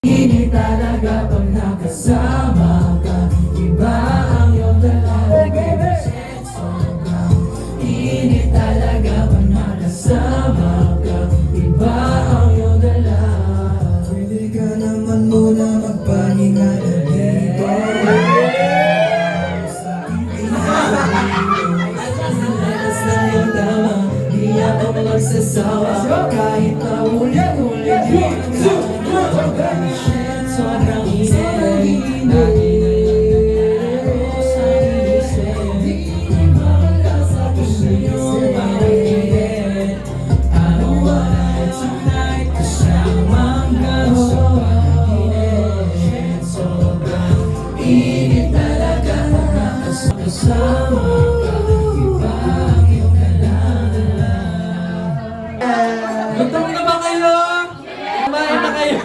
Hindi talaga pag nakasama ka, iba ang iyong dalaga. Sobrang init talaga pag nakasama ka, iba ang iyong dalaga. Pwede ka naman muna magpahinga na dito. Sa Alas na yung tama, di ako magsasawa. Kahit na ulit-ulit sobrang init, lagi na yung sa isip. Di makakasa ko sa'yong makikinig. I don't wanna let tonight kasamang gaho. Sobrang init talaga pag nakasama ka, iba ang iyong dalaga. Gutom na ba kayo? Kumain na kayo?